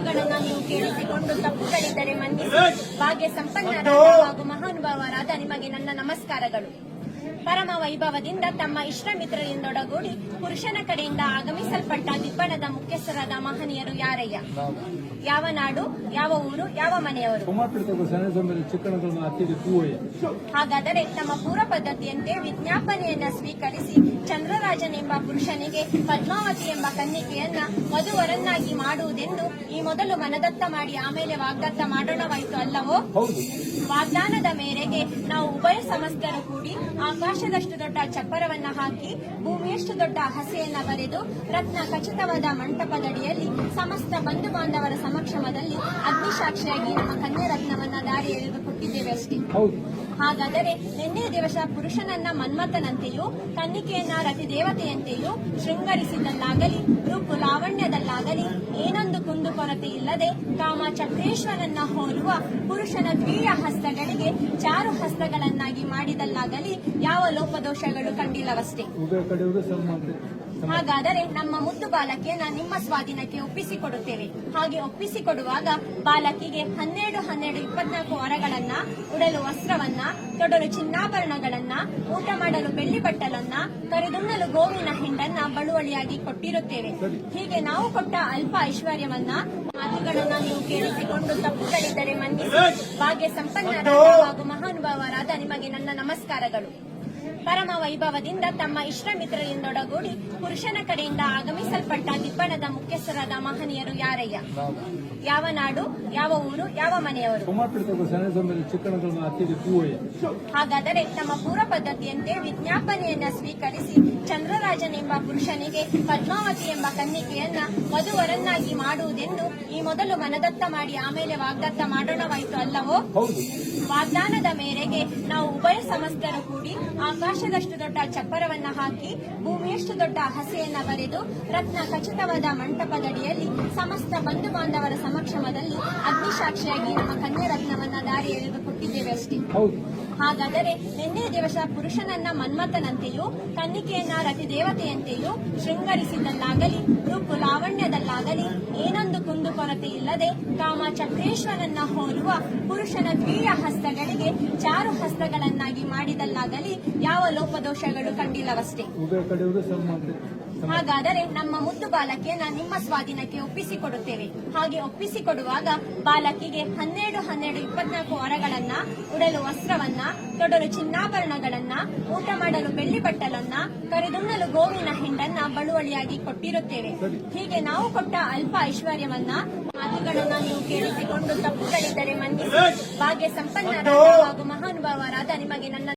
ಮಾತುಗಳನ್ನು ನೀವು ಕೇಳಿಸಿಕೊಂಡು ತಪ್ಪುಗಳಿದ್ದರೆ ಮನ್ನಿಸಿ. ಭಾಗ್ಯ ಸಂಪನ್ನರಾದ ಹಾಗೂ ಮಹಾನುಭಾವರಾದ ನಿಮಗೆ ನನ್ನ ನಮಸ್ಕಾರಗಳು. ಪರಮ ವೈಭವದಿಂದ ತಮ್ಮ ಇಷ್ಟ ಮಿತ್ರರಿಂದೊಡಗೂಡಿ ಪುರುಷನ ಕಡೆಯಿಂದ ಆಗಮಿಸಲ್ಪಟ್ಟ ದಿಬ್ಬಣದ ಮುಖ್ಯಸ್ಥರಾದ ಮಹನೀಯರು ಯಾರಯ್ಯ? ಯಾವ ನಾಡು, ಯಾವ ಊರು, ಯಾವ ಮನೆಯವರು? ಹಾಗಾದರೆ ತಮ್ಮ ಪೂರ್ವ ಪದ್ಧತಿಯಂತೆ ವಿಜ್ಞಾಪನೆಯನ್ನ ಸ್ವೀಕರಿಸಿ ಚಂದ್ರರಾಜನೆಂಬ ಪುರುಷನಿಗೆ ಪದ್ಮಾವತಿ ಎಂಬ ಕನ್ನಿಕೆಯನ್ನ ವಧುವರನ್ನಾಗಿ ಮಾಡುವುದೆಂದು ಈ ಮೊದಲು ಮನದತ್ತ ಮಾಡಿ ಆಮೇಲೆ ವಾಗ್ದತ್ತ ಮಾಡೋಣವಾಯಿತು ಅಲ್ಲವೋ? ವಾಗ್ದಾನದ ಮೇರೆಗೆ ನಾವು ಉಭಯ ಸಮಸ್ತರು ಕೂಡಿ ಆಕಾಶದಷ್ಟು ದೊಡ್ಡ ಚಪ್ಪರವನ್ನ ಹಾಕಿ ಭೂಮಿಯಷ್ಟು ದೊಡ್ಡ ಹಸೆಯನ್ನ ಬರೆದು ರತ್ನ ಖಚಿತವಾದ ಮಂಟಪದಡಿಯಲ್ಲಿ ಸಮಸ್ತ ಬಂಧು ಬಾಂಧವರ ಸಮಕ್ಷಮದಲ್ಲಿ ಅಗ್ನಿಸಾಕ್ಷಿಯಾಗಿ ನಮ್ಮ ಕನ್ಯಾ ರತ್ನವನ್ನ ದಾರಿ ಎಳೆದು ಕೊಟ್ಟಿದ್ದೇವೆ ಅಷ್ಟೇ. ಹಾಗಾದರೆ ನಿನ್ನೆ ದಿವಸ ಪುರುಷನನ್ನ ಮನ್ಮಥನಂತೆಯೂ ಕನ್ನಿಕೆಯನ್ನ ರತಿದೇವತೆಯಂತೆಯೂ ಶೃಂಗರಿಸಿದಲ್ಲಾಗಲಿ ರೂಪು ಲಾವಣ್ಯದಲ್ಲಾಗಲಿ ಏನೊಂದು ಕುಂದುಕೊರತೆ ಇಲ್ಲದೆ ಕಾಮ ಚಕ್ರೇಶ್ವರನ್ನ ಹೋಲುವ ಪುರುಷನ ದ್ವಿಯ ಹಸ್ತಗಳಿಗೆ ಚಾರು ಹಸ್ತಗಳನ್ನಾಗಿ ಮಾಡಿದಲ್ಲಾಗಲಿ ಯಾವ ಲೋಪದೋಷಗಳು ಕಂಡಿಲ್ಲವಷ್ಟೇ. ಹಾಗಾದರೆ ನಮ್ಮ ಮುದ್ದು ಬಾಲಕಿಯನ್ನ ನಿಮ್ಮ ಸ್ವಾಧೀನಕ್ಕೆ ಒಪ್ಪಿಸಿಕೊಡುತ್ತೇವೆ. ಹಾಗೆ ಒಪ್ಪಿಸಿಕೊಡುವಾಗ ಬಾಲಕಿಗೆ 12-12-24 ವರಗಳನ್ನ, ಉಡಲು ವಸ್ತ್ರವನ್ನ, ತೊಡಲು ಚಿನ್ನಾಭರಣಗಳನ್ನ, ಊಟ ಮಾಡಲು ಬೆಳ್ಳಿ ಬಟ್ಟಲನ್ನ, ಕರೆದುಣ್ಣಲು ಗೋವಿನ ಹಿಂಡನ್ನ ಬಳುವಳಿಯಾಗಿ ಕೊಟ್ಟಿರುತ್ತೇವೆ. ಹೀಗೆ ನಾವು ಕೊಟ್ಟ ಅಲ್ಪ ಐಶ್ವರ್ಯವನ್ನ ಮಾತುಗಳನ್ನ ನೀವು ಕೇಳಿಸಿಕೊಂಡು ತಪ್ಪುಗಳಿದ್ದರೆ ಮನ್ನಿಸಿ. ಭಾಗ್ಯ ಸಂಪನ್ನರಾದ ಹಾಗೂ ಮಹಾನುಭಾವರಾದ ನಿಮಗೆ ನನ್ನ ನಮಸ್ಕಾರಗಳು. ಪರಮ ವೈಭವದಿಂದ ತಮ್ಮ ಇಷ್ಟ ಮಿತ್ರರಿಂದೊಡಗೂಡಿ ಪುರುಷನ ಕಡೆಯಿಂದ ಆಗಮಿಸಲ್ಪಟ್ಟ ದಿಬ್ಬಣದ ಮುಖ್ಯಸ್ಥರಾದ ಮಹನೀಯರು ಯಾರಯ್ಯ? ಯಾವ ನಾಡು, ಯಾವ ಊರು, ಯಾವ ಮನೆಯವರು? ಹಾಗಾದರೆ ತಮ್ಮ ಪೂರ್ವ ಪದ್ಧತಿಯಂತೆ ವಿಜ್ಞಾಪನೆಯನ್ನ ಸ್ವೀಕರಿಸಿ ಚಂದ್ರರಾಜನೆಂಬ ಪುರುಷನಿಗೆ ಪದ್ಮಾವತಿ ಎಂಬ ಕನ್ನಿಕೆಯನ್ನ ವಧುವರನ್ನಾಗಿ ಮಾಡುವುದೆಂದು ಈ ಮೊದಲು ಮನದತ್ತ ಮಾಡಿ ಆಮೇಲೆ ವಾಗ್ದತ್ತ ಮಾಡೋಣವಾಯಿತು ಅಲ್ಲವೋ? ವಾಗ್ದಾನದ ಮೇರೆಗೆ ನಾವು ಉಭಯ ಸಮಸ್ತರು ಕೂಡಿ ಆಕಾಶದಷ್ಟು ದೊಡ್ಡ ಚಪ್ಪರವನ್ನ ಹಾಕಿ ಭೂಮಿಯಷ್ಟು ದೊಡ್ಡ ಹಸೆಯನ್ನ ಬರೆದು ರತ್ನ ಖಚಿತವಾದ ಮಂಟಪದಡಿಯಲ್ಲಿ ಸಮಸ್ತ ಬಂಧು ಬಾಂಧವರ ಸಮಕ್ಷಮದಲ್ಲಿ ಅಗ್ನಿಸಾಕ್ಷಿಯಾಗಿ ನಮ್ಮ ಕನ್ಯಾ ರತ್ನವನ್ನ ದಾರಿ ಎಳೆದು ಕೊಟ್ಟಿದ್ದೇವೆ ಅಷ್ಟೇ. ಹಾಗಾದರೆ ನಿನ್ನೆ ದಿವಸ ಪುರುಷನನ್ನ ಮನ್ಮಥನಂತೆಯೂ ಕನ್ನಿಕೆಯನ್ನ ರತಿದೇವತೆಯಂತೆಯೂ ಶೃಂಗರಿಸಿದಲ್ಲಾಗಲಿ ರೂಪು ಲಾವಣ್ಯದಲ್ಲಾಗಲಿ ಏನೊಂದು ಕುಂದುಕೊರತೆ ಇಲ್ಲದೆ ಕಾಮ ಚಕ್ರೇಶ್ವರನ್ನ ಹೋಲುವ ಪುರುಷನ ದ್ವಿಯ ಹಸ್ತಗಳಿಗೆ ಚಾರು ಹಸ್ತಗಳನ್ನಾಗಿ ಮಾಡಿದಲ್ಲಾಗಲಿ ಯಾವ ಲೋಪದೋಷಗಳು ಕಂಡಿಲ್ಲವಷ್ಟೇ. ಹಾಗಾದರೆ ನಮ್ಮ ಮುದ್ದು ಬಾಲಕಿಯನ್ನ ನಿಮ್ಮ ಸ್ವಾಧೀನಕ್ಕೆ ಒಪ್ಪಿಸಿಕೊಡುತ್ತೇವೆ. ಹಾಗೆ ಒಪ್ಪಿಸಿಕೊಡುವಾಗ ಬಾಲಕಿಗೆ 12-12-24 ವರಗಳನ್ನ, ಉಡಲು ವಸ್ತ್ರವನ್ನ, ತೊಡಲು ಚಿನ್ನಾಭರಣಗಳನ್ನ, ಊಟ ಮಾಡಲು ಬೆಳ್ಳಿ ಬಟ್ಟಲನ್ನ, ಕರೆದುಣ್ಣಲು ಗೋವಿನ ಹಿಂಡನ್ನ ಬಳುವಳಿಯಾಗಿ ಕೊಟ್ಟಿರುತ್ತೇವೆ. ಹೀಗೆ ನಾವು ಕೊಟ್ಟ ಅಲ್ಪ ಐಶ್ವರ್ಯವನ್ನ ಮಾತುಗಳನ್ನ ನೀವು ಕೇಳಿಸಿಕೊಂಡು ತಪ್ಪುಗಳಿದ್ದರೆ ಮನ್ನಿಸಿ. ಭಾಗ್ಯ ಸಂಪನ್ನರಾದ ಹಾಗೂ ಮಹಾನುಭಾವರಾದ ನಿಮಗೆ ನನ್ನ